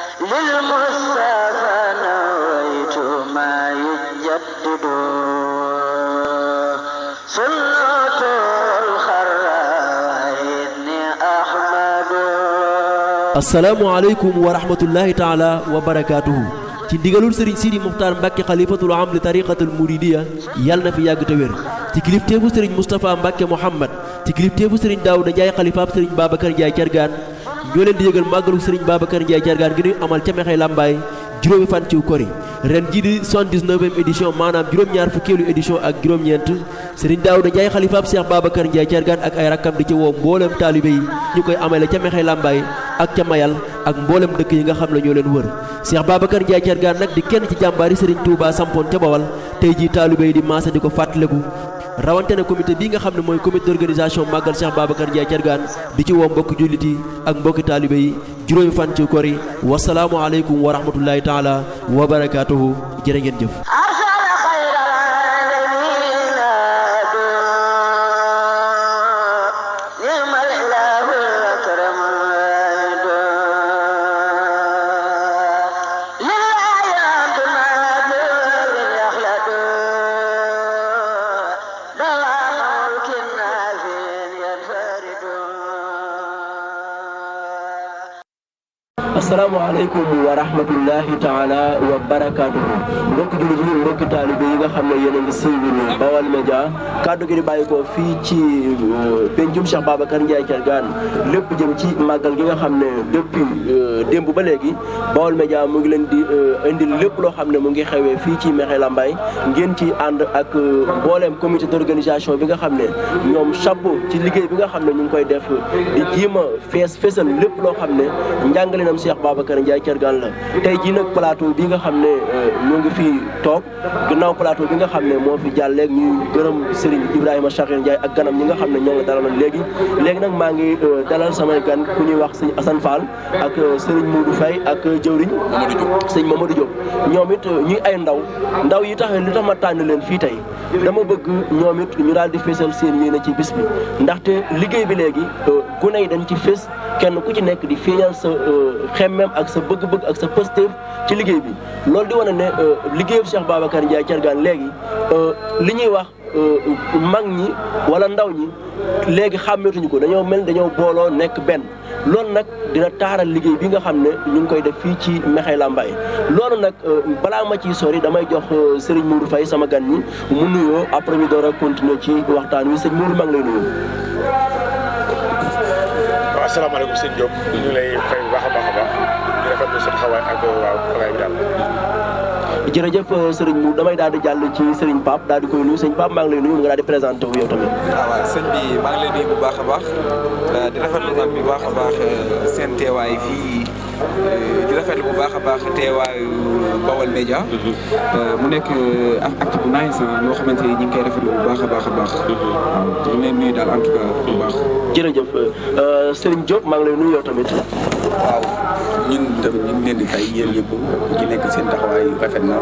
للمصطفى نويت ما يجدد سنة الخراء إني أحمد. asalaamualeykum wa rahmatullahi taala wa barakaatuhu ci ndigalul sëriñ Sidi Muxtaar Mbàkke xalifatul am li tariqatul muridiya yàlla na fi yàgg te wér ci kilifteefu sëriñ Moustapha Mbàkke Mouhamad ci kilifteefu sëriñ Daawuda Njaay xalifaab sëriñ Babacar Njaay Cargaan ñoo leen di yëgal màggalu sëriñ Babacar Njaay Cargaan gi ñuy amal ca Mexey Lambaay juróomi fan ci kori ren jii di 79e édition maanaam juróom-ñaar fukkeelu édition ak juróom-ñeent sëriñ Daawuda Njaay xalifaab Cheikh Babacar Njaay Cargaan ak ay rakkam di ci woo mboolem taalibe yi ñu koy amale ca Mexey Lambaay ak ca Mayal ak mboolem dëkk yi nga xam ne ñoo leen wër Cheikh Babacar Njaay Cargaan nag di kenn ci jàmbaari sëriñ Touba sampoon ca Bawal tey jii taalibe yi di maasa di ko fàttaliku rawante na comité bii nga xam ne mooy comité d'organisation màggal Cheikh Babacar Njaay Cargaan di ci woo mbokki jullit yi ak mbokki taalibe yi juróomi fan ci kori wasalaamu aleykum wa rahmatullahi taala wa barakaatuhu jërë ngeen jëf. asalaamaaleykum wa rahmatullahi taala wa barakaatuhu mbokki jullit yi mbokki taalibe yi nga xam ne yéen a ngi suivre Baol Média kaddu gi di bàyyi ko fii ci pencum Cheikh Babacar Njaay Cargaan lépp jëm ci màggal gi nga xam ne depuis démb ba léegi Baol Média mu ngi leen di indil lépp loo xam ne mu ngi xewee fii ci Mexey Lambaay ngeen ci ànd ak mbooleem comité d'organisation bi nga xam ne ñoom chapeau ci liggéey bi nga xam ne ñu ngi koy def di jiima feesal lépp loo xam ne njàngalinam Cheikh Babacar Njaay Cargaan la tey jii nag plateau bi nga xam ne ñoo ngi fi toog gannaaw plateau bi nga xam ne moo fi jàlleeg ñuy gërëm Serigne Ibrahima Chakir Ndiaye ak ganam ñi nga xam ne ñoo ngi dalaloon léegi nag maa ngi dalal samay gan ku ñuy wax sëñ Assane Fall ak Serigne Modou Faye ak jëwriñ sëñ Mamadou Diop ñoom it ñuy ay ndaw yi tax li tax ma tànn leen fii tey dama bëgg ñoom it ñu daal di fésal seen yéene ci bis bi ndaxte liggéey bi léegi gune yi dañ ci fés kenn ku ci nekk di feeñal sa xemmem ak sa bëgg-bëgg ak sa pëstéef ci liggéey bi loolu di wane ne liggéeyu Cheikh Babacar Njaay Cargaan léegi li ñuy wax mag ñi wala ndaw ñi léegi xàmmeetuñu ko dañoo booloo nekk benn loolu nag dina taaral liggéey bi nga xam ne ñu ngi koy def fii ci Mexey Lambaay loolu nag balaa ma ciy sori damay jox Serigne Modou Faye sama gan ñi mu nuyoo après ñu door a continuer ci waxtaan wi sëñ Modou maa ngi lay nuyu. waaw asalaamaaleykum sëñ Diop ñu ngi lay fay bu baax a baax di rafetlu sa taxawaay ak waaw xawaay bi daal. jërëjëf Serigne Modou damay daal di jàll ci Serigne Pape daal di koy nuyu sëñ Pape maa ngi lay nuyu mu nga daal di présenté wu yow tamit. waaw sëñ bi maa ngi lay nuyu bu baax a baax di rafetlu nag bu baax a baax seen teewaay fii di rafetlu bu baax a baax teewaayu Baol Média mu nekk acte bu nice loo xamante ni ñu ngi koy rafetlu bu baax a baax a baax. waaw ñu ngi leen nuyu daal en tout cas bu baax. jërëjëf Serigne Diop maa ngi lay nuyu yow tamit. waaw ñun tam ñu ngi leen di fay yéen ñëpp ku ci nekk seen taxawaay rafet na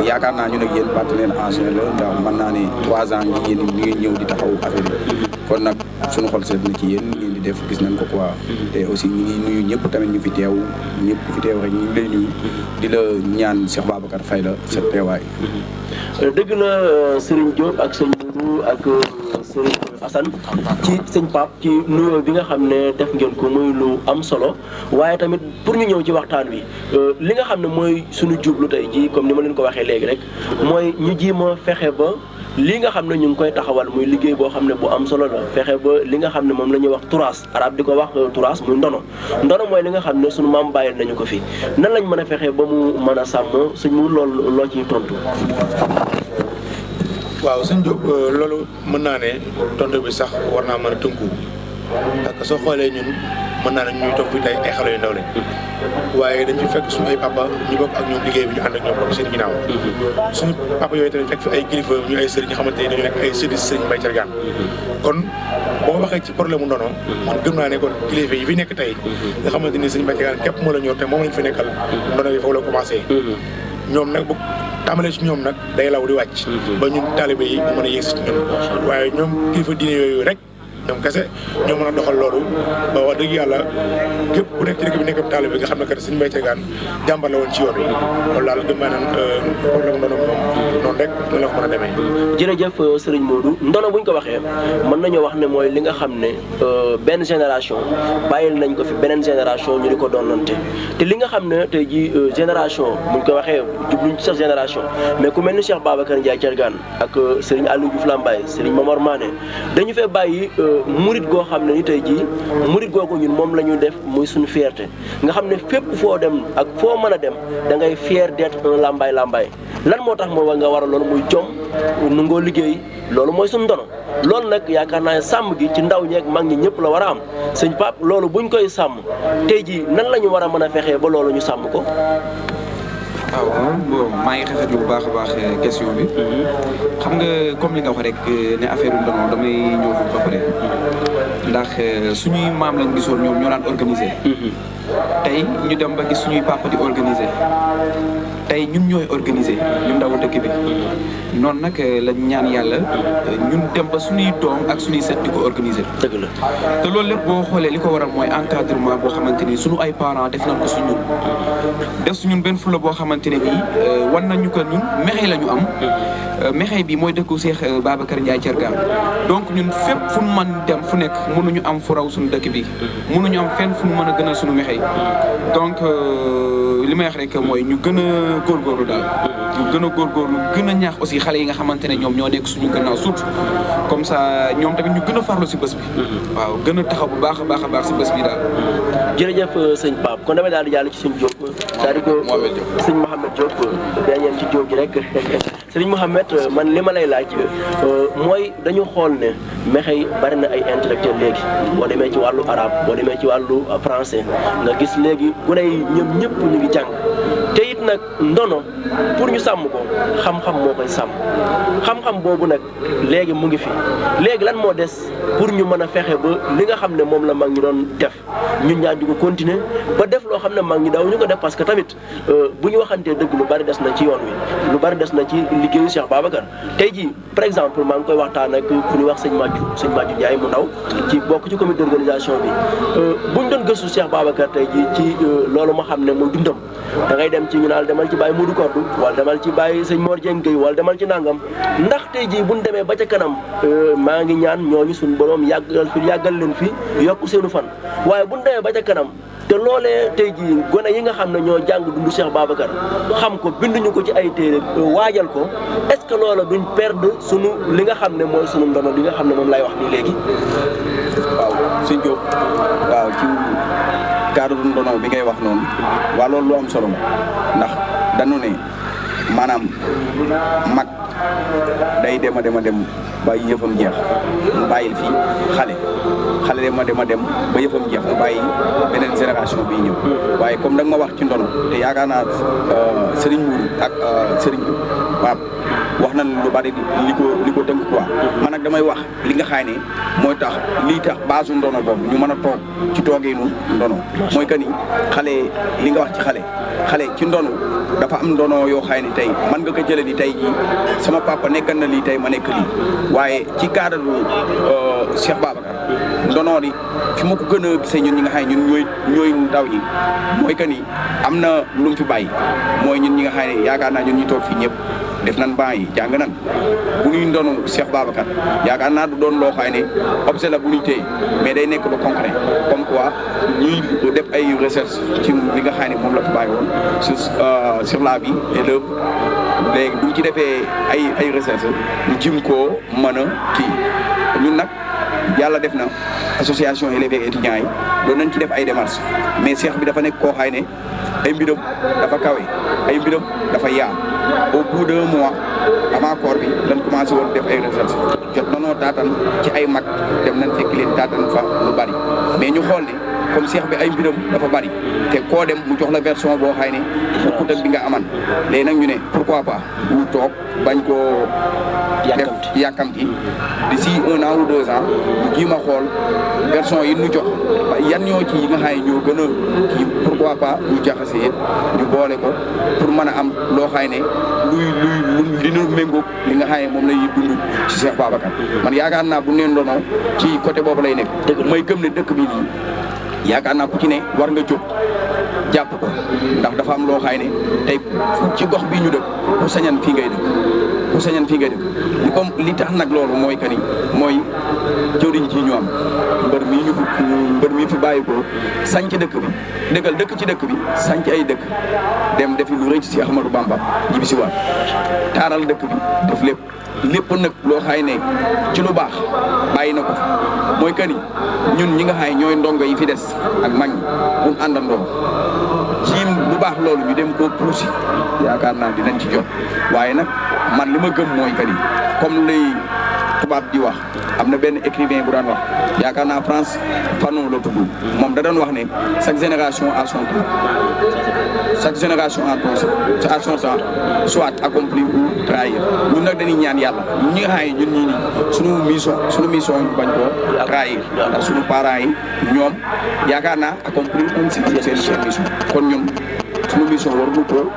yaakaar naa ñu nag yéen partenaire en général ndax mën naa ne 3 ans ngi yéen ñu ngi ñëw di taxaw affaire yi kon nag suñu xol seet na ci yéen ngeen di def gis nañ ko quoi te aussi ñu ngi nuyu ñëpp tamit ñu fi teew ñëpp ku fi teew rek ñu ngi lay nuyu di la ñaan Cheikh Babacar Faye la sa teewaay. dëgg la Serigne Diop ak sëñ Modou ak Serigne Assane ci sëñ Pape ci nuyoo bi nga xam ne def ngeen ko muy lu am solo waaye tamit pour ñu ñëw ci waxtaan wi li nga xam ne mooy suñu jublu tey ji comme ni ma leen ko waxee léegi rek mooy ñu ji ma fexe ba li nga xam ne ñu ngi koy taxawal muy liggéey boo xam ne bu am solo la fexe ba li nga xam ne moom la ñuy wax turaas arab di ko wax turaas muy ndono mooy li nga xam ne suñu maam bàyyil nañu ko fi nan lañ mën a fexe ba mu mën a sàmm suñ mu loolu loo ciy tontu. waaw sëñ Diop loolu mën naa ne tontu bi sax war naa mën a tënku parce que soo xoolee ñun mën naa ne ñuy toog fi tey ay xale yu ndaw lañ waaye dañ fi fekk suñu ay papa ñu bokk ak ñoom liggéey bi ñu ànd ak ñoom bokk seen ginnaaw suñu papa yooyu tamit fekk fi ay kilifa ñu ay sëriñ ñi xamante ne dañu nekk ay sëriñ Serigne Mbaye Cargaan kon boo waxee ci problème mu ndono man gëm naa ne kon kilifa yi fi nekk tey nga xamante ni Serigne Mbaye Cargaan képp moo la ñor te moom lañ fi nekkal ndono yi foofu la commencé ñoom nag bu tàmbalee ci ñoom nag day law di wàcc ba ñun taalibe yi mu mën a yegsi ci ñun waaye ñoom kilifa diine yooyu rek ñoom kese ñoo mën a doxal loolu ba wax dëgg yàlla képp ku nekk ci dëkk bi nekk taalibe bi nga xam ne kat Serigne Mbaye Thiargane jàmbar la woon ci yoon wi loolu daal gëm naa ne problème ndono moom noonu rek noonu la ko mën a demee. jërëjëf Serigne Modou ndono buñ ko waxee mën nañoo wax ne mooy li nga xam ne benn génération bàyyil nañ ko fi beneen génération ñu di ko doonante te li nga xam ne tey ji génération buñ ko waxee jubluñ ci sax génération mais ku mel ni Cheikh Babacar Ndiaye Thiargane ak Serigne Aliou Diouf Lambaye Serigne Momar Mané dañu fee bàyyi murit goo xam ne ni tey jii murit googu ñun moom la ñu def muy suñu fierté nga xam ne fépp foo dem ak foo mën a dem da ngay fier d'être un Lambaye lan moo tax moo nga war a loolu muy jom nu ngoo liggéey loolu mooy suñu ndono loolu nag yaakaar naa ne sàmm gi ci ndaw ñeeg mag ñi ñëpp la war a am sëñ Pape loolu buñ koy sàmm tey jii nan la ñu war a mën a fexee ba loolu ñu sàmm ko. waaw bon maa ngi rafetlu bu baax a baax question bi xam nga comme li nga wax rek ne affaire ndono damay ñëw foofu ba pare ndax suñuy maam lañ gisoon ñoom ñoo daan organiser. tey ñu dem ba gis suñuy papa di organiser tey ñun ñooy organiser ñu ndaw dëkk bi noonu nag lañ ñaan yàlla ñun dem ba suñuy doom ak suñuy set di ko organiser. dëgg la te loolu lépp boo xoolee li ko waral mooy encadrement boo xamante ni suñu ay parents def nañ ko su ñun def su ñun benn fulla boo xamante ne bii wan nañu ko ñun mexey la ñu am mexey bi mooy dëkku Cheikh Babacar Ndiaye Thiargane donc ñun fépp fu mu mën dem fu nekk mënuñu am fu raw suñu dëkk bi mënuñu am fenn fu mu mën a gënal suñu mexey donc li may wax rek mooy ñu gën a góorgóorlu daal ñu gën a góorgóorlu gën a ñaax aussi xale yi nga xamante ne ñoom ñoo nekk suñu gannaaw surtout comme ça ñoom tamit ñu gën a farlu si bés bi waaw gën a taxaw bu baax a baax si bés bi daal. jërëjëf sëñ Pape kon damay daal di jàll ci sëñ Diop c'est-à-dire que sëñ Mouhamed Diop dañeen ci Diop gi rek sëñ Mouhamed man li ma lay laaj mooy dañu xool ne mexey bari na ay intellectuel léegi boo demee ci wàllu arabe boo demee ci wàllu français nga gis léegi gune yi ñoom ñëpp ñu ngi jàng te it nag ndono pour ñu sàmm ko xam-xam moo koy sàmm xam-xam boobu nag léegi mu ngi fi léegi lan moo des pour ñu mën a fexe ba li nga xam ne moom la mag ñi doon def ñun ñaa di ko continuer ba def loo xam ne mag ñi daw ñu ko def parce que tamit bu ñu waxantee dëgg lu bari des na ci yoon wi lu bari des na ci liggéeyu Cheikh Babacar tey jii par exemple maa ngi koy waxtaan ak ku ñuy wax sëñ Madiou Ndiaye mu ndaw ci bokk ci comité d'organisation bi buñ doon gëstu Cheikh Babacar tey jii ci loolu ma xam ne muy dundam da ngay dem ci ñu naan demal ci Baye Modou Kordu wala demal ci Baye sëñ Mor Dieng Gueye wala demal ci nangam ndax tey jii buñ demee ba ca kanam maa ngi ñaan ñooñu suñu borom yàggal leen fi yokk seenu fan waaye buñ demee ba ca kanam te loolee tey jii gone yi nga xam ne ñoo jàng dundu Cheikh Babacar xam ko binduñu ko ci ay téere waajal ko est-ce que loola duñ perdre sunu li nga xam ne mooy sunu ndono li nga xam ne moom lay wax nii léegi. waaw sëñ Diop waaw ci cadre ndono bi ngay wax noonu waa loolu lu am solo la ndax dañu ne maanaam mag day dem a dem ba yëfam jeex mu bàyyil fii xale dem a dem ba yëfam jeex mu bàyyi beneen génération bi ñëw waaye comme da nga ma wax ci ndono te yaakaar naa Serigne Mourou ak Serigne Pape wax na lu bari li ko tënk quoi man nag damay wax li nga xaay ne mooy tax lii tax base ndono boobu ñu mën a toog ci toogeenu ndono mooy que ni xale li nga wax ci xale ci ndono dafa am ndono yoo xaay ne tey man nga ko jëlee ni tey jii sama papa nekkan na lii tey ma nekk lii waaye ci cadre Cheikh Babacar ndono li fi ma ko gën a gisee ñun ñi nga xam ne ñun ñooy ndaw ñi mooy que ni am na lu mu fi bàyyi mooy ñun ñi nga xam ne yaakaar naa ñun ñu toog fii ñëpp def nan ban yi jàng nan bu ñuy ndonu Cheikh Babacar yaakaar naa du doon loo xam ne objet la bu ñuy téye mais day nekk lu concret comme quoi ñuy def ay recherche ci li nga xam ne moom la fi bàyyi woon sur la vie et l'œuvre léegi bu ñu ci defee ay recherche ñu jim koo mën a kii ñun nag yàlla def na association élèves et étudiants yi doon nañ ci def ay démarches mais Cheikh bi dafa nekk koo xay ne ay mbiram dafa kawe ay mbiram dafa yaa au bout d'un mois avant koor bi dañ commencé woon def ay recherche jot nanoo taatan ci ay mag dem nañ fekk leen taatan fa lu bari mais ñu xool ne comme Cheikh bi ay mbiram dafa bari te koo dem mu jox la version boo xay ne bokkut ak bi nga aman léegi nag ñu ne pourquoi pas ñu toog bañ koo def yàkkamti d'ici 1 an ou 2 ans ñu jiima xool version yi ñu jox yan ñoo ci yi nga xam ne ñoo gën a kii pourquoi pas ñu jaxase yëpp ñu boole ko pour mën a am loo xay ne luy dina méngóog li nga xam ne moom lay dund ci Cheikh Babacar man yaakaar naa bu neen ndono ci côté boobu lay nekk may gëm ne dëkk bi nii yaakaar naa ku ci ne war nga jóg jàpp ko ndax dafa am loo xay ne tey ci gox bii ñu dëkk ku sañan fii ngay dëkk ku sañan fii ngay dëkk li comme li tax nag loolu mooy que ni mooy jëwriñ ji ñu am mbër mi fi bàyyi ko sañ ci dëkk bi dëggal dëkk ci dëkk bi sañ ci ay dëkk dem defi lu rëy ci Ahmadou Bamba jibi si waat taaral dëkk bi def lépp nag loo xay ne ci lu baax bàyyi na ko fi mooy que ni ñun ñi nga xay ñooy ndongo yi fi des ak mag ñi mun àndandoo jiim lu baax loolu ñu dem koo puusi yaakaar naa dinañ ci jot waaye nag man li ma gëm mooy que ni comme lay tubaab di wax am na benn écrivain bu daan wax yaakaar naa France Fanon la tudd moom da doon wax ne chaque génération a son temps chaque génération a son temps soit accompli ou trahir ñun nag dañuy ñaan yàlla ñun ñi nga xam ne ñun ñii nii suñu mission ñu bañ koo trahir ndax suñu parents yi ñoom yaakaar naa accomplir nañ seen mission kon ñun suñu mission waruñu ko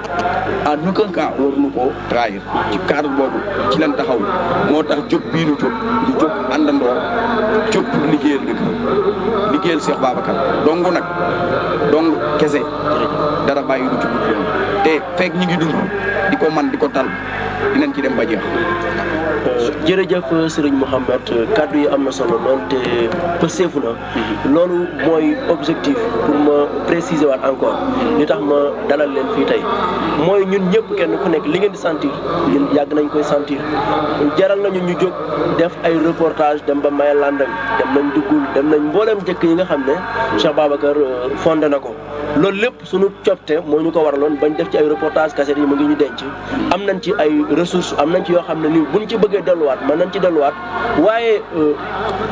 en aucun cas waruñu ko trahir ci cadre boobu ci lan taxaw moo tax jóg bii ñu jóg àndandoo jóg pour liggéeyal Cheikh Babacar dong kese dara bàyyi lu ci dugg te fekk ñi ngi dund di ko man di ko tal dinañ ci dem ba jeex. jërëjëf Serigne Mouhamed kaddu yi am na solo lool te pëseefu na loolu mooy objectif pour ma préciser waat encore li tax ma dalal leen fii tey mooy ñun ñëpp kenn ku nekk li ngeen di sentir ñun yàgg nañ koy sentir jaral nañu ñu jóg def ay reportage dem ba Maylandang dem nañ Duggul dem nañ mbooleem jëkk yi nga xam ne Cheikh Babacar fondé na ko loolu lépp suñu copte moo ñu ko waraloon bañ def ci ay reportage cassette yi mu ngi ñu denc am nañ ci ay ressources am nañ ci yoo xam ne nii buñ ci bëggee delluwaat mën nañ ci delluwaat waaye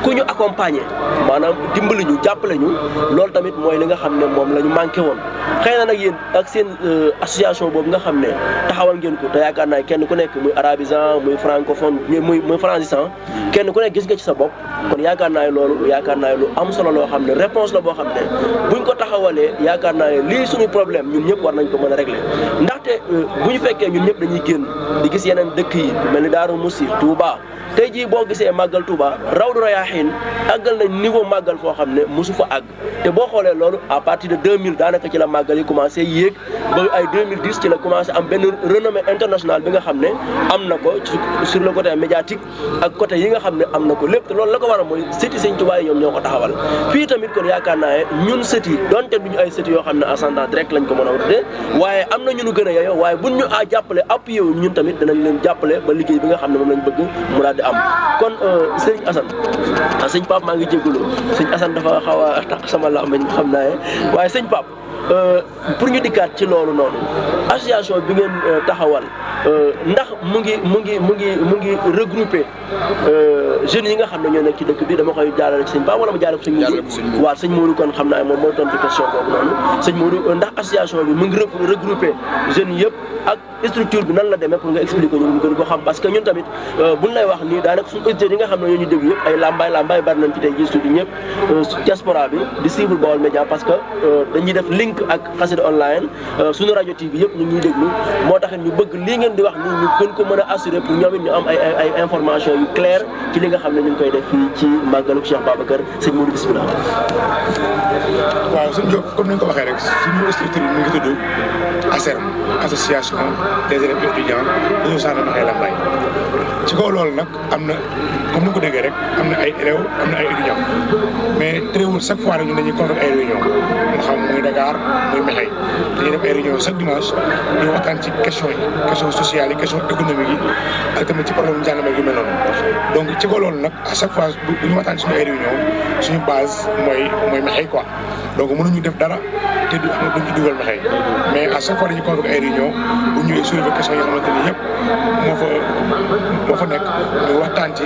ku ñu accompagner maanaam dimbali ñu jàppale ñu loolu tamit mooy li nga xam ne moom la ñu manqué woon xëy na nag yéen ak seen association boobu nga xam ne taxawal ngeen ko te yaakaar naa kenn ku nekk muy arabisant muy francophone muy francisant kenn ku nekk gis nga ci sa bopp kon yaakaar naa loolu lu am solo loo xam ne réponse la boo xam ne buñ ko taxawalee yaakaar naa ne lii suñu problème ñun ñëpp war nañ ko mën a régler ndaxte bu ñu fekkee ñun ñëpp dañuy génn di gis yeneen dëkk yi mel ni Daaru Musi Touba tey jii boo gisee màggal Touba Rawdu Rayaahin àggal nañ niveau màggal foo xam ne mosu fa àgg te boo xoolee loolu à partir de 2000 daanaka ci la màggal yi commencé yéeg ba ay 2010 ci la commencé am benn renommée internationale bi nga xam ne am na ko sur le côté médiatique ak côté yi nga xam ne am na ko lépp te loolu la ko war a mooy sëti Sëñ Touba yi ñoom ñoo ko taxawal fii tamit kon yaakaar naa ne ñun sët yi donte duñu ay sët yoo xam ne ascendant direct lañ ko mën a wutee waaye am na ñu gën a yeyoo waaye buñ ñu jàppale appuyé wu ñun tamit danañ leen jàppale ba liggéey bi nga xam ne moom lañ bëgg mu daal di am kon sëñ Assane sëñ Pape maa ngi jégalu sëñ Assane dafa xaw a tax sama làmmiñ xam naa ne waaye sëñ Pape pour ñu dikkaat ci loolu noonu association bi ngeen taxawal ndax mu ngi regroupé jeunes yi nga xam ne ñoo nekk ci dëkk bi dama koy jaarale ci sëñ Pape wala ma jaarale ko sëñ Modou waaw sëñ Modou kon xam naa moom mooy tontu question boobu noonu sëñ Modou ndax association bi mu ngi regroupé jeunes yëpp ak structure bi nan la demee pour nga expliquer ñu gën ko xam parce que ñun tamit buñ lay wax nii daanaka suñu auditeurs yi nga xam ne ñoo ñu dégg yëpp ay lambaay bari nañ ci tey gis tuuti ñëpp diaspora bi di suivre Baol Média parce que dañuy def link ak Xassida online suñu rajo TV yëpp ñu ngi déglu moo tax ñu bëgg lii ngeen di wax nii ñu gën ko mën a assurer pour ñoom it ñu am ay information yu claire ci li nga xam ne ñu ngi koy def fii ci màggalu Cheikh Babacar sëñ Modou bismillah. waaw sëñ Diop comme ni nga ko waxee rek suñu structure bi mu ngi tudd ASERM association des élèves étudiants de Sane Maxey Lambaye ci kaw loolu nag am na comme ni nga ko déggee rek am na ay élèves am na ay étudiants mais teewul chaque fois rek ñun dañuy convoqué ay réunion moo xam muy Dakar muy Maxey dañuy def ay réunion chaque dimanche ñu waxtaan ci question sociales yi question économique yi ak tamit ci problème njàngame yu mel noonu donc ci kaw loolu nag à chaque fois bu ñu waxtaan suñu ay réunion suñu base mooy Maxey quoi donc mënuñu def dara te te du duñ ci dugal Mekhe mais à chaque fois dañuy convoqué ay réunion bu ñëwee soulever question yi nga xamante ni yëpp moo fa nekk ñu waxtaan ci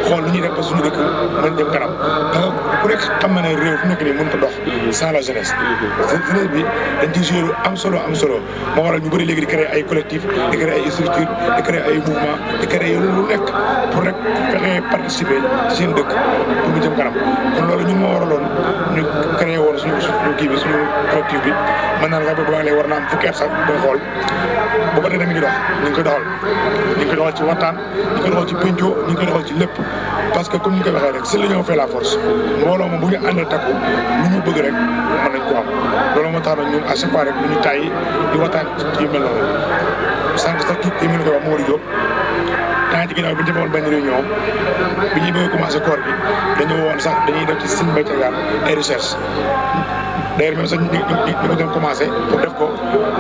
xool lu ñuy def ba suñu dëkk mën jëm kanam donc ku nekk xam na ne réew fu nekk nii mënut a dox sans la jeunesse jeunesse bi dañ ciy joué lu am solo moo waral ñu bëri léegi di créer ay collectif di créer ay structure di créer ay mouvement di créer lu nekk pour rek fexe participer ci seen dëkk pour mu jëm kanam kon loolu ñun moo waraloon ñu créé woon suñu kii bi suñu collectif bi mën naa nga ba léegi war na am fukki at sax booy xool booba tey mi ngi dox ñu ngi koy doxal ci waxtaan ñu ngi koy doxal ci penco ñu ngi koy doxal ci lépp parce que comme ni ñu koy waxee rek c'est l'union fait la force mbooloo moom bu ñu àndee takku lu ñu bëgg rek mën nañ ko am loolu moo tax nag ñun à chaque fois rek lu ñu tàyyi di waxtaan ci yu mel noonu sànq sax kii mi ngi koy wax Mamadou Diop temps ci ginnaaw bi ñu defoon benn réunion bi ñuy bëgg a commencé koor gi dañu woon sax dañuy def ci Sëñ Mbay Tegaan ay recherche d'ailleurs même sax ñu ko doon commencé pour def ko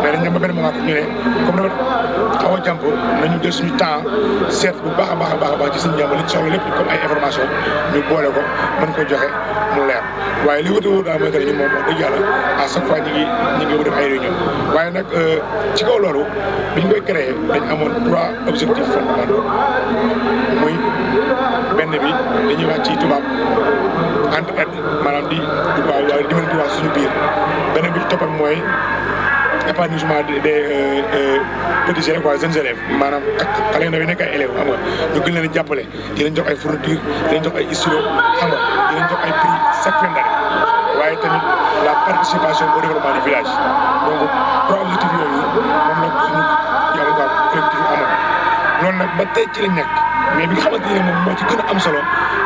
mais dañ dem ba benn moment ñu ne comme dafa xaw a jàmp nañu jël suñu temps seet bu baax a baax ci suñu jàmm li ci soxla lépp comme ay information ñu boole ko mën ko joxe mu leer waaye li wute wóor daal mooy que ñun moom wax dëgg yàlla à chaque fois ñu ngi def ay réunion waaye nag ci kaw loolu biñ koy créé dañ amoon 3 objectifs fondamentaux muy benn bi dañuy wax ci tubaab entraide maanaam di dimbalante wax suñu biir beneen bi ci toppal mooy épanouissement des petits élèves quoi jeunes élèves maanaam xale ndaw yi nekk ay élèves xam nga ñu gën leen a jàppale di leen jox ay fourniture di leen jox ay stylo xam nga di leen jox ay prix chaque fin d'année waaye tamit la participation au développement du village donc 3 objectifs yooyu moom la suñu yàlla quoi collectif yi amoon loolu nag ba tey ci lañ nekk mais bi nga xamante ne moom moo ci gën a am solo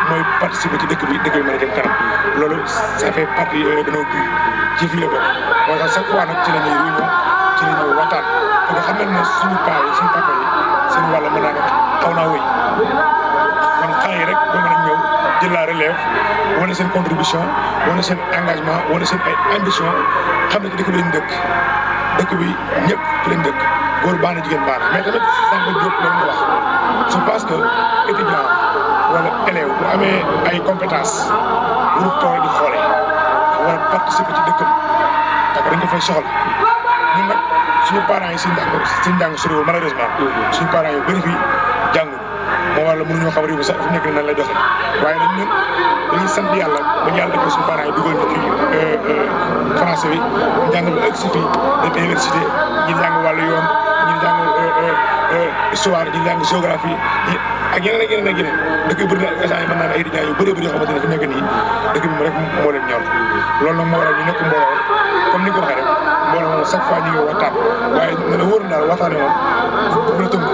mooy participer ci dëkk bi mën a jëm kanam loolu ça fait partie de nos buts ci fii la bokk moo tax chaque fois nag ci la ñuy réunion ci la ñuy waxtaan parce que xam nañ ne suñu paa yi suñu papa yi seen wàll mën naa ne xaw naa wëy kon xale yi rek ñoo mën a ñëw jël la relève wane seen contribution wane seen engagement wane seen ay ambition xam ne ci dëkk bi lañ dëkk bi ñëpp fi lañ dëkk góor baax na jigéen baax na mais tamit sànq Diop loolu nga wax je pense que étudiant wala élève bu amee ay compétences lu toog di xoolee war a participer ci dëkkam parce que dañ ko fay soxla ñun nag suñu parents yi seen njàng soriwul malheureusement suñu parents yu bëri fii jàngul moo waral mënuñoo xam réew mi sax fu nekk nan lay doxee waaye nag ñun dañuy sant yàlla ba ñu yàlla defee suñu parents yi dugal ñu ci français bi njàng bu egg si fii dem université ñi jàng wàllu yoon ñi jàng histoire ñi jàng géographie ak yeneen dëkk bi bëri na échange yi mën naa ne ay étudiants yu bëree bëri yoo xamante ne fi nekk nii dëkk bi rek moo leen ñor loolu nag moo waral ñu nekk mbooloo comme ni nga ko waxee rek mbooloo moom chaque fois ñu ngi waxtaan waaye na la wóor na daal waxtaane moom bu la tënk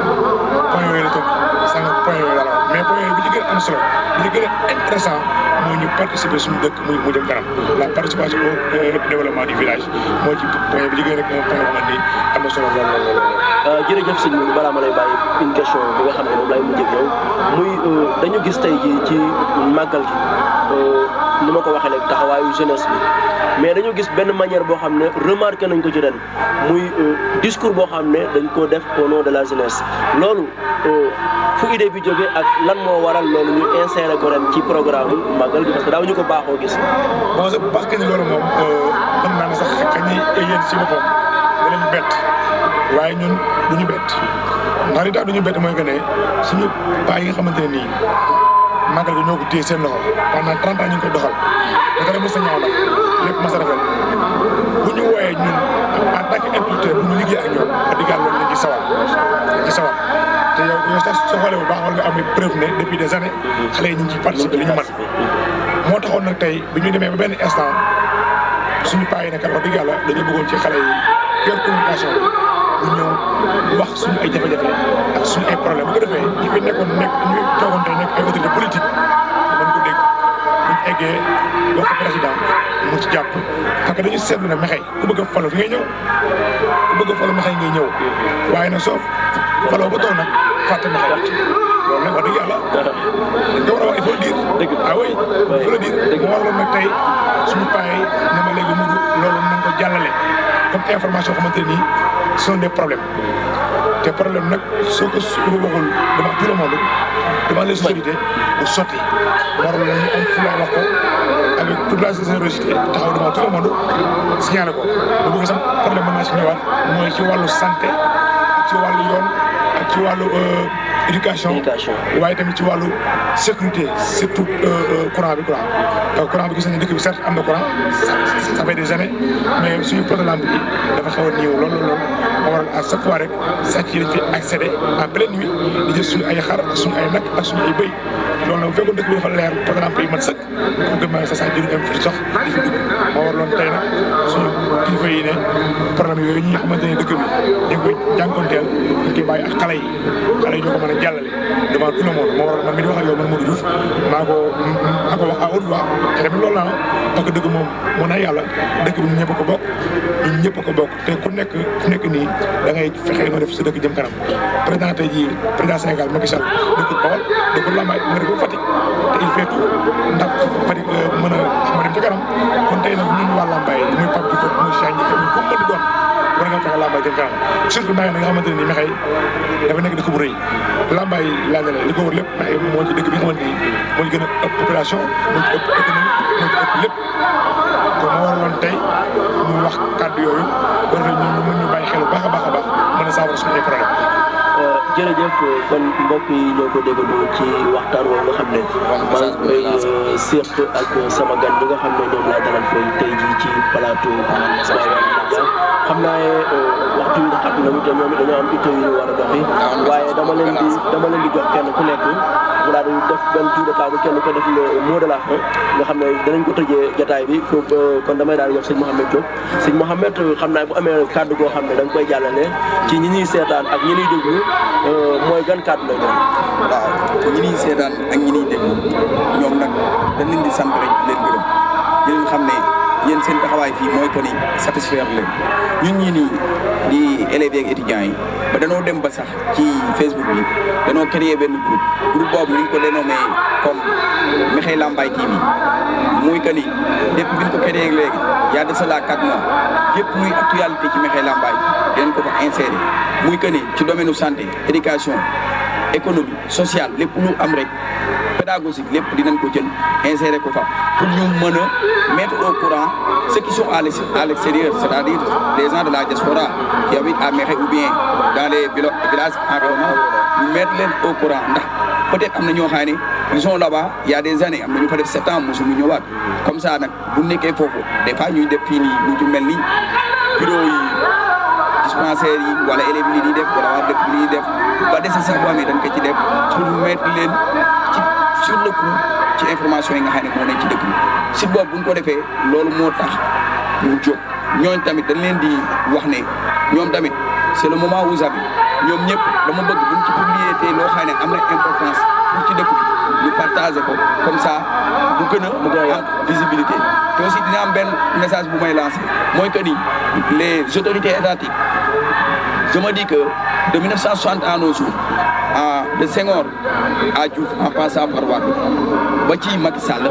point yooyu la tënk sànq point yooyu la mais point yooyu bi ci gën a am solo bi ci gën a intéressant mooy ñu participer suñu dëkk mu jëm kanam la participation au développement du village mooy ci point bi ci gën a point boo xamante ni am na solo lool. jërëjëf sëñ bi balaa ma lay bàyyi une question bi nga xam ne moom laay mujjee ak yow muy dañu gis tey jii ci màggal gi ni ma ko waxee léegi taxawaayu jeunesse bi mais dañu gis benn manière boo xam ne remarqué nañ ko ci ren muy discours boo xam ne dañ ko def au nom de la jeunesse loolu fu idée bi jógee ak lan moo waral loolu ñu insérer ko ren ci programme màggal gi parce que daawuñu ko baaxoo gis. bon parce que ni loolu moom mën naa ne sax xëy na yéen si boppam da leen bett waaye ñun du ñu bett ndax li tax du ñu bett mooy que ne suñu paa yi nga xamante ne nii màggal gi ñoo ko téye seen loxo pendant 30 ans ñu ngi koy doxal te dara mos a ñaaw nag lépp mos a rafet bu ñu wooyee ñun en tant que instructeur bu ñu liggéey ak ñoom wax dëgg yàlla loolu dañ ci sawar te yow sax soo xoolee bu baax war nga am ni preuve ne depuis des années xale yi ñu ngi ciy participer li ñu mën moo taxoon nag tey bi ñu demee ba benn instant suñu paa yi nag wax dëgg yàlla dañoo bëggoon ci xale yi yor communication bi ñu ñëw wax suñu ay jafe-jafe ak suñu ay problème bu ko defee ñi fi nekkoon ñu toogoon tey nekk ay autorité politique mën ko dégg buñ eggee wax ko président mu ci jàpp parce que dañu seetlu ne Mekhe ku bëgg a falu fi ngay ñëw ku bëgg a falu Mekhe ngay ñëw waaye nag soo faloo ba toog nag fàtte Mekhe wàcc loolu nag wax dëgg yàlla dañ ko war a wax il faut le dire ah oui il faut le dire moo waraloon nag tey suñu paa yi ne ma léegi mudu loolu nañ ko jàllale comme information xamante ne nii ce sont des problèmes te problème nag soo ko waxul devant tout le monde devant les autorités bu sotti waroon nañu am fu la wax ko avec toute la générosité taxaw devant tout le monde signalé ko bu bëgg sax problème mën naa si ñëwaat mooy ci wàllu santé ak ci wàllu yoon ak ci wàllu éducation waaye tamit ci wàllu sécurité surtout courant bi courant bi gis nañu dëkk bi certes am na courant ça fait des années mais suñu poteau lampe bi dafa xaw a néew lool moo waral à chaque fois rek sàcc yi dañ fi accéder en pleine nuit di jël suñu ay xar ak suñu ay nag ak suñu ay bëy loolu nag bu fekkoon dëkk bi dafa leer poteau lampe yi mat sëkk pour que ma sa sàcc yi am fi sox di fi dugg moo waraloon tey nag suñu kilifa yi ne problème yooyu ñi nga xamante ne dëkk bi dañ koy jànkonteel dañ koy bàyyi ak xale yi ñoo ko mën a jàllale devant tout le monde moo waral man mi di wax ak yow man Modou Diouf maa ko wax à haute voix te tamit loolu la parce que dëgg moom mu ne yàlla dëkk bi ñun ñëpp ko bokk te ku nekk nii da ngay fexe nga def sa dëkk jëm kanam président tey jii président Sénégal Macky Sall dëkkul Bawol dëkkul Lambaye mu dëkkul Fatick te il fait tout ndax Fatick mën a dem ci kanam kon tey nag ñun waa Lambaye muy Pape Diouf muy Cheikh Ndiaye muy comme di doon war nga fexe Lambaye jëm kanam surtout Mbaye nga xamante ne nii Mekhe dafa nekk dëkk bu rëy Lambaye laa ne la li ko wër lépp Mekhe moo ci dëkk bi xamante ni moo ci gën a ëpp population moo ci ëpp économie moo ci ëpp lépp kon moo waraloon tey ñu wax kàddu yooyu ba defee ñu mën ñu bàyyi xel bu baax a baax mën a saafara suñu ay problème jërëjëf kon mbokk yi ñoo ko déggandoo ci waxtaan woowu nga xam ne maa ngi koy séq ak sama gan ñi nga xam ne ñoom laa dalal fay tey jii ci plateau xam naa ne waxtu yi xat na te ñoom dañoo am itte yu ñu war a doxi waaye dama leen di jox kenn ku nekk mu daal di def benn tour de table kenn ko def le mot de la fin nga xam ne danañ ko tëjee jotaay bi kon damay daal di jox sëñ Mouhamed Diop sëñ Mouhamed xam naa bu amee kàddu goo xam ne da nga koy jàllale ci ñi ñuy seetaan ak ñi ñuy déglu mooy gan kàddu lay doon. waaw ñi ñuy seetaan ak ñi ñuy déglu ñoom nag dañ leen di sant rek di leen gërëm di leen xam ne yéen seen taxawaay fii mooy que ni satisfaire leen ñun ñii nii di élèves ak étudiants yi ba danoo dem ba sax ci Facebook bi danoo créer benn groupe boobu ni ñu ko dénommé comme Mekhe Lambaye TV muy que ni depuis bi ñu ko créé léegi y a de cela 4 mois yëpp muy actualité ci Mekhe Lambaye dinañ ko fa insérer muy que ni ci domaine santé éducation économie sociale lépp lu am rek pédagogique lépp dinañ ko jël insérer ko fa pour ñu mën a mettre au courant ceux qui sont à l'extérieur, c'est-à-dire les gens de la diaspora qui habitent à Mekhe ou bien dans les villages environnants, ñu mettre leen au courant ndax peut-être am na ñoo xam ne ils sont là-bas il y a des années am na ñu fa def 7 ans mosu ñu ñëwaat comme ça nag bu nekkee foofu des fois ñuy def fii nii lu ci mel ni bureau yi dispensaires yi wala élèves yi di def wala waa dëkk bi ñuy def ba dese sax bu amee dañ ko ci def pour mettre leen ci sur le coup ci information yi nga xam ne moo nekk ci dëkk bi site boobu bu ñu ko defee loolu moo tax ñu jóg ñooñ tamit dañ leen di wax ne ñoom tamit c'est le moment où zabi ñoom ñëpp dama bëgg buñ ci publier te loo xam ne am na importance pour ci dëkk bi ñu partager ko comme ça bu gën a am visibilité te aussi dina am benn message bu may lancer mooy que ni les autorités étatiques je me dis que de 1960 à nos jours de Senghor à Diouf en passant par Wade ba ci Macky Sall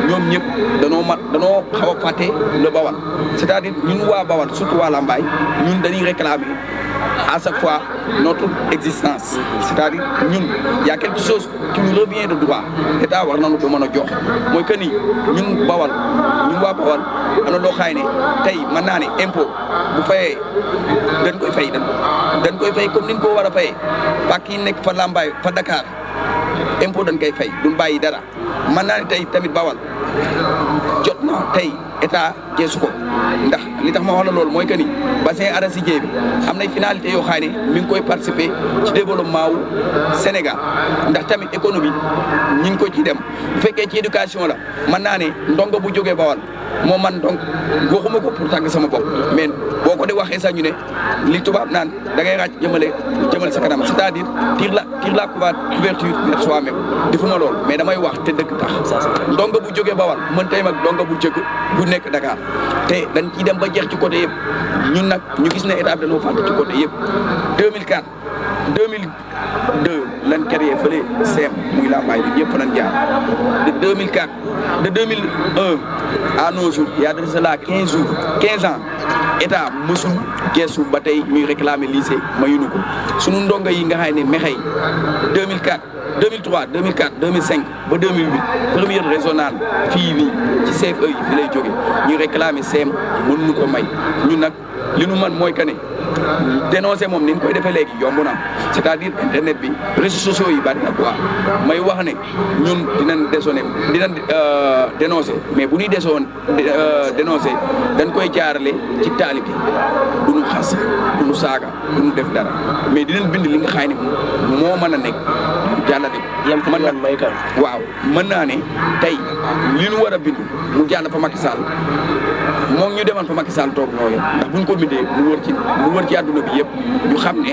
ñoom ñëpp danoo xaw a fàtte le Bawal c'est-à-dire ñun waa Bawal surtout waa Lambaye ñun dañuy réclamer à chaque fois notre existence c'est-à-dire ñun y a quelque chose qui nous revient de droit état war nañu ko mën a jox mooy que ni ñun waa Bawal am na loo xaay ne tey mën naa ne impôt bu fayee dañ koy fay comme ni ñu ko war a fayee pàcc yi nekk fa Lambaye fa Dakar impôt dañ koy fay duñ bàyyi dara mën naa ne tey tamit Bawal jot na tey état geesu ko ndax li tax ma wax la loolu mooy que ni bassin arachidier bi am nay finalité yoo xam ne mi ngi koy participer ci développement wu Sénégal ndax tamit économie ñi ngi ko ci dem bu fekkee ci éducation la mën naa ne ndongo bu jógee Bawal moo man donc waxuma ko pour tàgg sama bopp mais boo ko de waxee sax ñu ne li tubaab naan da ngay ràcc jëmale sa kanam c'est-à-dire tire la couverture vers soi-même defuma lool mais damay wax te dëgg tax ndongo bu jógee Bawal mën tey mag ndongo bu jëkk bu nekk Dakar te dañ ciy dem ba jeex ci côté yëpp ñun nag ñu gis ne état bi dañoo fàtte ci côté yëpp 2004 2002 lan créé fële CEM muy Lambaye bi ñëpp nañ jaar de 2004 de 2001 à nos jours y a de cela 15 ans état mësul geesu ba tey ñuy réclamer lycée mayuñu ko sunu ndongo yi nga xam ne mexey 2004 2003 2004 2005 ba 2008 première régionale fii nii ci CFE yi fi lay jóge ñuy réclamer CEM mënuñu ko may ñun nag li nu man mooy que ne dénoncer moom ni ñu koy defee léegi yomb na c'est-à-dire internet bi réseaux sociaux yi bari na quoi may wax ne ñun dinañ dénoncer mais bu ñuy dénoncer dañ koy jaarale ci taalib yi du ñu xas du ñu saaga du ñu def dara mais dinañ bind li nga xay ne moo mën a nekk jàllale ko. mën na waaw mën naa ne tey li ñu war a bind mu jàll fa Macky Sall moom ñu demoon fa Macky Sall toog ñooyu ndax buñ ko bindee mu wër ci àdduna bi yëpp ñu xam ne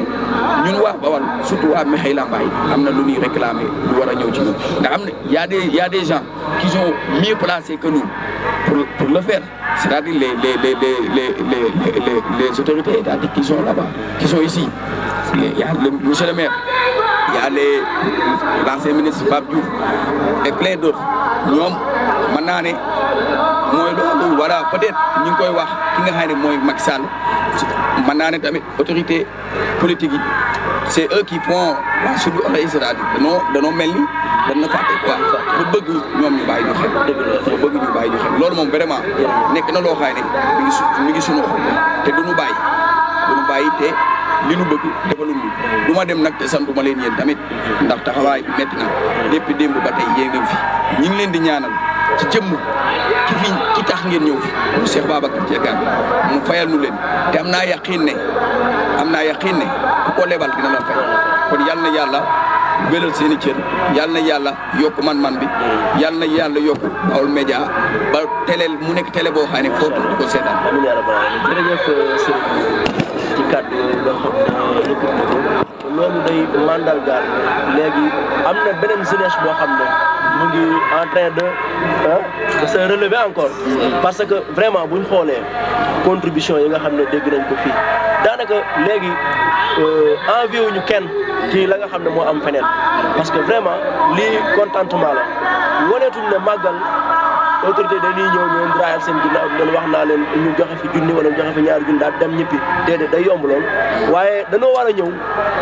ñun waa Bawal surtout waa Mekhe Lambaye am na lu ñuy réclamer lu war a ñëw ci ñun nga xam ne y a des gens qui sont mieux placés que nous pour le faire c'est-à-dire les autorités étatiques qui sont là-bas qui sont ici il y a monsieur le maire il y a l'ancien ministre Pape Diouf et plein d'autres ñoom mën naa ne mooy loolu voilà peut-être ñu ngi koy wax ki nga xam ne mooy Macky Sall mën naa ne tamit autorité politique yi c'est eux qui font la suñu oreille c'est-à-dire danoo mel ni dañ na fàtte quoi ba bëgg ñoom ñu bàyyi ñu xel ba bëgg ñu bàyyi ñu xel loolu moom vraiment nekk na loo xam ne mi ngi suñu xol te duñu bàyyi te li nu bëgg defaluñ du ma dem nag te santuma leen yéen tamit ndax taxawaay metti na depuis démb ba tey yéen ngi fi ñi ngi leen di ñaanal ci jëmm ci tax ngeen ñëw fi mu Cheikh Babacar Diegane mu fayal nu leen te am naa yaqin ne ku ko lebal dina la fay kon yal na yàlla wéral seen i cër yal na yàlla yokk man-man bi yal na yàlla yokk Baol Média ba télé mu nekk télé boo xam ne foo di ko seetaan. amiin yaa rabbal aalamiin jërëjëf Serigne ci kàddu nga xam ne yëkkati na ko loolu day mandargaal léegi am na beneen jeunesse boo xam ne mu ngi en train de se relever encore parce que vraiment buñ xoolee contribution yi nga xam ne dégg nañ ko fii daanaka léegi envie wuñu kenn ci la nga xam ne moo am feneen parce que vraiment lii contentement la waneetuñ ne màggal autorité dañuy ñëw ñoom raayal seen ginnaaw leen wax naa leen ñu joxe fi junni wala ñu joxe fi ñaari junni daal dem ñëppi déedéet day yomb lool waaye dañoo war a ñëw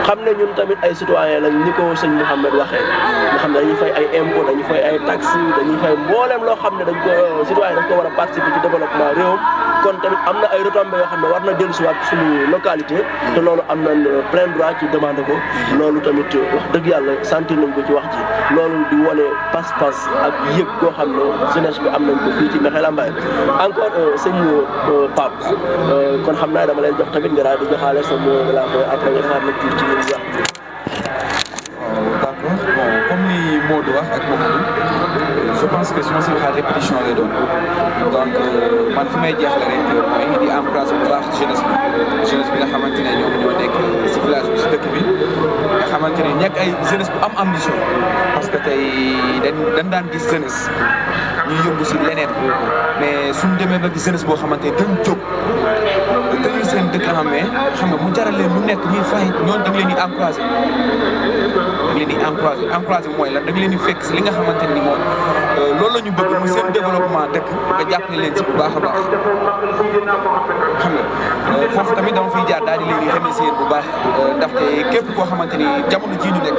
xam ne ñun tamit ay citoyen lañ ni ko sëñ Mouhamed waxee nga xam ne dañuy fay ay impôt dañuy fay ay taxes dañuy fay mbooleem loo xam ne dañ ko citoyen dañ ko war a participer ci développement réewam kon tamit am na ay retombées yoo xam ne war na dellu si waat suñu localité te loolu am nañ plein droit ci demandé ko loolu tamit wax dëgg yàlla sentir nañ ko ci wax ji loolu di wane pas-pas ak yëg koo xam ne jeunesse bi am nañ ko fii ci Mekhe Lambaye encore sëñ Pape kon xam naa dama leen jox tamit nga daal di joxaale sa mot de la fin après nga xaar lecture ci li ñu wax. D'accord bon comme ni Modou wax ak Mamadou je pense que su ma si waxaat répétition lay doon donc man fi may jeexle rek mooy di encouragé bu baax jeunesse bi nga xamante ne ñoom ñoo nekk si village bi si dëkk bi nga xamante ne nekk ay jeunesse bu am ambition parce que tey dañ daan gis jeunesse ñuy yëngu si leneen mais suñu demee ba gis jeunesse boo xamante ne dañ jóg dañuy seen dëkk en mais xam nga mu jaral leen lu nekk ñuy fay ñoon da nga leen di encouragé encouragé mooy lan da nga leen di fekk si li nga xamante ni moom loolu la ñu bëgg mu seen développement dëkk nga jàppale leen si bu baax a baax xam nga foofu tamit dama fiy jaar daal di leen di remercier bu baax ndaxte képp koo xamante ni jamono jii ñu nekk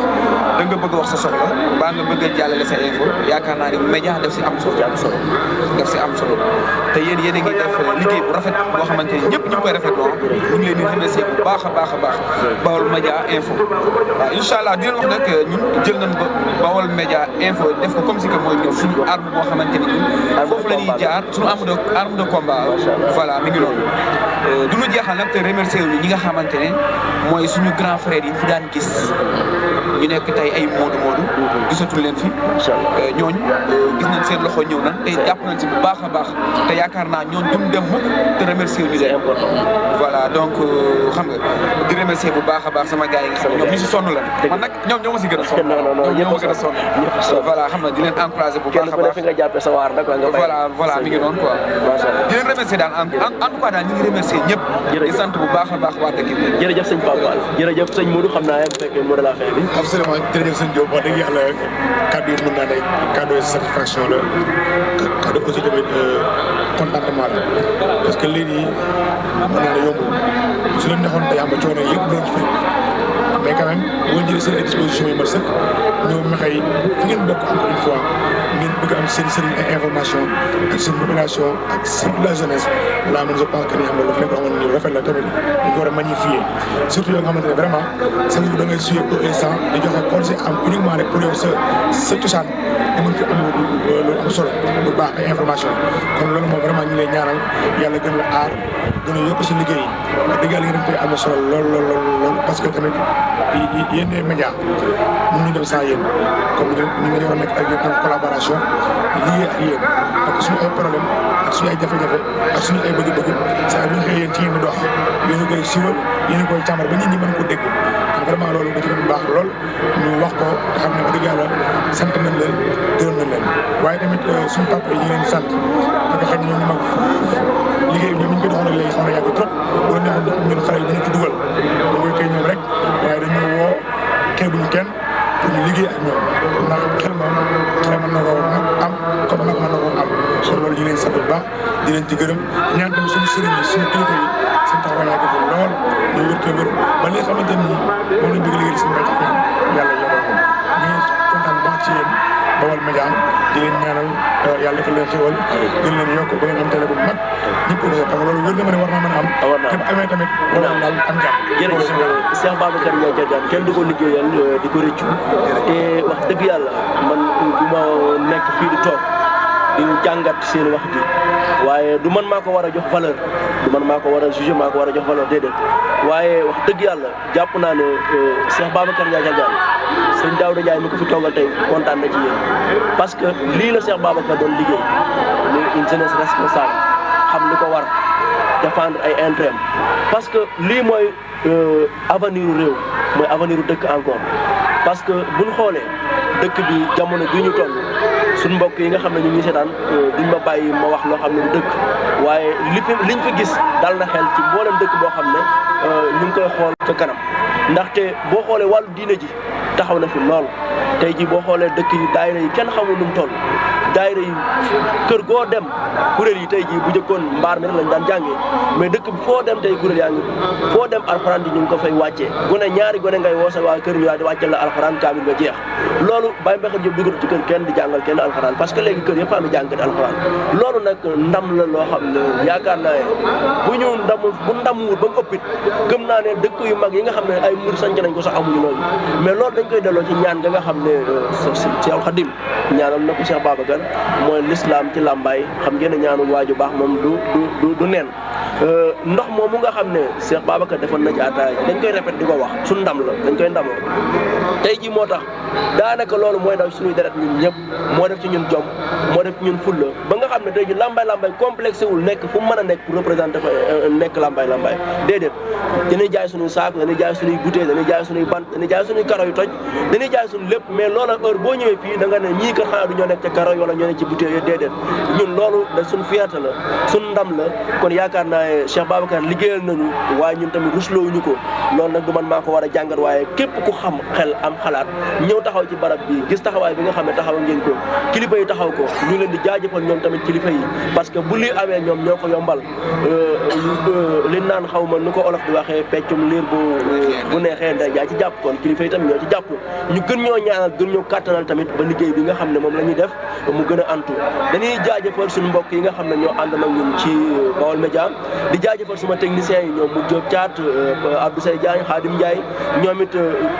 da nga bëgg a wax sa soxla mbaa nga bëgg a jàllale sa info yaakaar naa ni média def si am solo te yéen a ngi def liggéey bu rafet boo xamante ni ñëpp ñu ngi koy rafetloo ñu ngi leen di remercier bu baax a baax Baol Média info waaw incha allah di leen wax nag ñun jël nañ Baol Média info def ko comme si que mooy ñun suñu arme boo xamante ni ñun foofu la ñuy jaar suñu arme de combat voilà mi ngi noonu du ñu jeexal nag te remercier wu ñi nga xamante ne mooy suñu grand frère yi ñu fi daan gis ñu nekk tey ay Modou gisatul leen fi ñooñu gis nañ seen loxo ñëw na te jàpp nañ si bu baax a baax te yaakaar naa ñoon duñ dem mukk te remercier wu ñu leen voilà donc xam nga di remercier bu baax a baax sama gars yi nga xam ne ñoom ñu si sonn la man nag ñoom ñoo ma si gën a sonn ñoom ma gën a sonn voilà xam nga di leen encourager bu baax a baax fi nga jàppee sa waar nag voilà mi ngi noonu quoi di leen remercier daal en tout cas daal ñu ngi remercier ñëpp di sant bu baax a baax waa dëkk bi jërëjëf sëñ Papa jërëjëf sëñ Modou xam naa bu fekkee mot de la fin bi absolument jërëjëf sëñ Diop wax dëgg yàlla kàddu yi mën naa ne kàddu yi satisfaction la kàddu aussi tamit contentement la parce que lii nii mën naa ne yombul su leen neexoon day am coono yëpp doon ci fekk mais quand même boo jëlee seen exposition yi ma sëkk ñëw mexey fi ngeen bokk encore une fois ngeen bëgg am seen sëriñ ay information ak seen population ak surtout la jeunesse là man je pense que ni xam nga daf leen ko xamante ni rafet la tamit dañ ko war a magnifier surtout yoo nga xamante ne vraiment chaque jour da ngay suyee pour l'instant di joxe conseil am uniquement rek pour yow sa cosaan da mën fi am lu am solo bu baax ay information kon loolu moom vraiment ñu lay ñaanal yàlla gën la aar gën a yokk si liggéey yi wax dëgg yàlla ngeen tey am na solo lool parce que tamit yéen des médias mun ñu dem sans yéen comme ñu ngi war a nekk ak yéen en collaboration liggéey ak yéen parce que suñu ay problème ak suñu ay jafe-jafe ak suñu ay bëgg-bëgg saa bu ñu xëyee yéen ci yéen di dox yéen a koy siiwal yéen a koy càmbar ba nit ñi mën ko dégg kon vraiment loolu da ci doon baax lool ñu wax ko te xam ne wax dëgg yàlla sant nañ leen gërëm nañ leen waaye tamit suñu papa yi ñu leen di sant parce que xëy na ñoom ñu mag liggéey bi ñoom ñu ko doxal léegi xaw na yàgg trop wala ñun xale yi bu ñu ci dugal dañ koy kay ñoom rek waaye dañoo woo xeebuñu kenn pour ñu liggéey ak ñoom ndax xel moom xel mën na koo am comme nag mën na koo am kon loolu ñu leen sant bu baax di leen ci gërëm ñaan tamit suñu sëriñ yi suñu kilifa yi seen taxawaay yàgg fa lool ñu wér ko wér ba li nga xamante ni moom lañ bëgg liggéey suñu mbéy ñaan yàlla yebal ko ñu ngi kontaan baax ci yéen Baol Médias di leen ñaanal yàlla defal leen xéwal gën leen yokk ba ngeen am télé bu mag ñëpp ko parce que loolu wér na ma ne war naa mën a am te bu amee tamit loolu daal am jàpp jërëjëf Cheikh Babacar Ndiaye Thiadiane kenn du ko liggéeyal di ko rëccu te wax dëgg yàlla man du ma nekk fii di toog di jàngat seen wax ji waaye du man maa ko war a jox valeur du man maa ko war a jugé maa ko war a jox valeur déedéet waaye wax dëgg yàlla jàpp naa ne Cheikh Babacar Ndiaye Thiadiane sëñ Daouda Ndiaye mi ko fi toogal tey kontaan na ci yéen parce que lii la Cheikh Babacar doon liggéey muy une jeunesse responsable xam li ko war défendre ay intérêt parce que lii mooy avenir u réew mooy avenir u dëkk encore parce que buñ xoolee dëkk bi jamono bii ñu toll suñ mbokk yi nga xam ne ñu ngi seetaan duñ ma bàyyi ma wax loo xam ne du dëkk waaye liñ fi gis dal na xel ci mboolem dëkk boo xam ne ñu ngi koy xool ca kanam ndaxte boo xoolee wàllu diine ji taxaw na fi lool tey ji boo xoolee dëkk yi daayira yi kenn xamul nu mu toll daayira yi kër goo dem kuréel yi tey jii bu njëkkoon mbaar mi rek lañ daan jàngee mais dëkk bi foo dem tey kuréel yaa ngi foo dem alxuraan di ñu ngi ko fay wàccee gone ñaari gone ngay woo sa waa kër ñu daal di wàcceel la alxuraan kaamil ba jeex loolu Baye Mbacke Diop duggatu ci kër kenn di jàngal kenn alxuraan parce que léegi kër yëpp am jàngkat alxuraan loolu nag ndam la loo xam ne yaakaar naa ne bu ndamuwul ba mu ëppit gëm naa ne dëkk yu mag yi nga xam ne ay mur sanc nañ ko sax amuñu loolu mais loolu dañ koy delloo ci ñaan nga xam ne Cheikh Khadim ñaanal na ko Cheikh Babacar mooy l'islam ci làmbaay xam ngeen ne ñaanu waaju baax moom du neen ndox moomu nga xam ne Cheikh Babacar defoon na ci ataaya dañ koy répété di ko wax suñu ndam la dañ koy ndamoo tey ji moo tax daanaka loolu mooy daw suñuy deret ñun ñëpp moo def ci ñun jom moo def ci ñun fulla ba nga xam ne tey ji lambay complexé wul nekk fu mu mën a nekk pour représenter fa nekk lambay déedéet dañuy jaay suñuy saako dañuy jaay suñuy bouteille dañuy jaay suñuy bant dañuy jaay suñuy karo yu toj dañuy jaay suñu lépp mais loolu heure boo ñëwee fii da nga ne ñii kat xanaa du ñoo nekk ca karo wala ñoo nekk ci bouteille yi déedéet ñun loolu da suñu fierté la suñu ndam la kon yaakaar naa Cheikh Babacar liggéeyal nañu waaye ñun tamit rusloowuñu ko loolu nag du man maa ko war a jàngat waaye képp ku xam xel am xalaat ñëw taxaw ci barab bi gis taxawaay bi nga xam ne taxaw ngeen ko kilifa yi taxaw ko ñu leen di jaajëfal ñoom tamit kilifa yi parce que bu lii amee ñoom ñoo ko yombal li naan xaw ma nu ko olof di waxee peccum liir bu neexee nday jaay ci jàpp kon kilifa yi tamit ñoo ci jàpp ñu gën ñoo ñaanal gën ñoo kàttanal tamit ba liggéey bi nga xam ne moom la ñuy def mu gën a antu dañuy jaajëfal suñu mbokk yi nga xam ne ñoo ànd ak ñun ci Baol Médias di jaajëfal suma techniciens yi ñoom mu Diop Thiat Abdou Sey Diagne Khadim Ndiaye ñoom it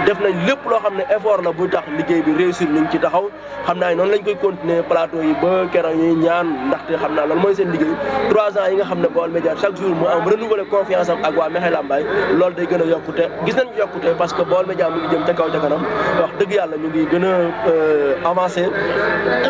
def nañ lépp loo xam ne effort la bu tax liggéey bi réussir ñu ngi ci taxaw xam naa noonu lañ koy continuer plateau yi ba keroog ñuy ñaan ndaxte xam naa loolu mooy seen liggéey 3 ans yi nga xam ne Baol Médias chaque jour mu am renouveler confiance am ak waa Mekhe Lambaye loolu day gën a yokkute gis nañ yokkute parce que Baol Médias mu ngi jëm ca kaw ca kanam wax dëgg yàlla ñu ngi gën a avancé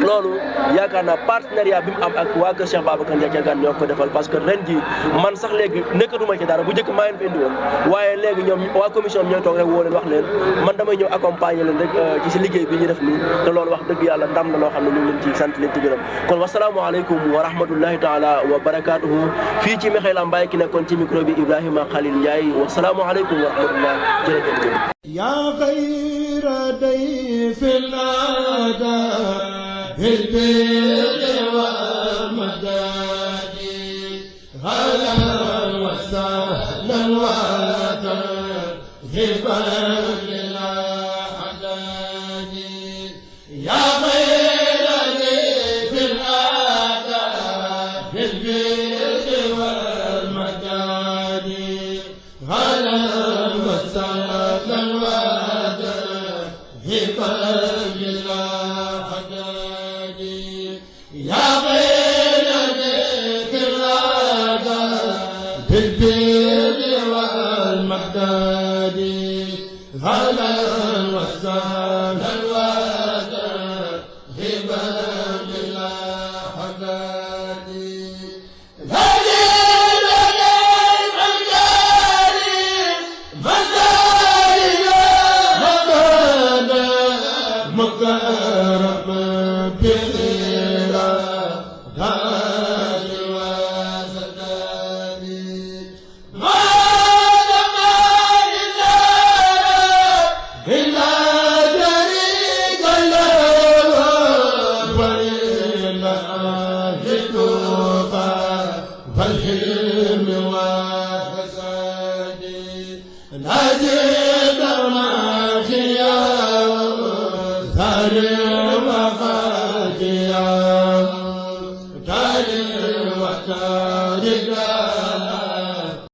loolu yaakaar naa partenariat bi mu am ak waa kër Cheikh Babacar Ndiaye Thiadiane ñoo ko defal parce que ren ji man sax léegi nekkatuma ci dara bu njëkk maa leen fi indi woon waaye léegi ñoom waa commission bi ñooy toog rek woo leen wax leen man damay ñëw accompagner leen rek ci si liggéey bi ñu def nii te loolu wax dëgg yàlla ndam la loo xam ne ñu ngi leen ci sant leen ci gërëm kon wasalaamualeykum wa rahmatullahi taala wa barakatuhu fii ci Mekhe Lambaye ki nekkoon ci micro bi Ibrahima Khalil Ndiaye wasalaamualeykum wa rahmatullah jërëjëf يا خير ضيف الأداء بالبر والمداد هلا وسهلا وترحبا للأعداد يا خير ضيف الأداء بالبر والمداد هلا وسهلا يا غير ذيك الرادة بالبر والمقداد هلا وسهلا وترحبا بالأحداد مقرب بخيرا دار وسداد ما لما إلا جريد الله وإلا التوبة والحلم والحساد نجد ما خيار وخاجيا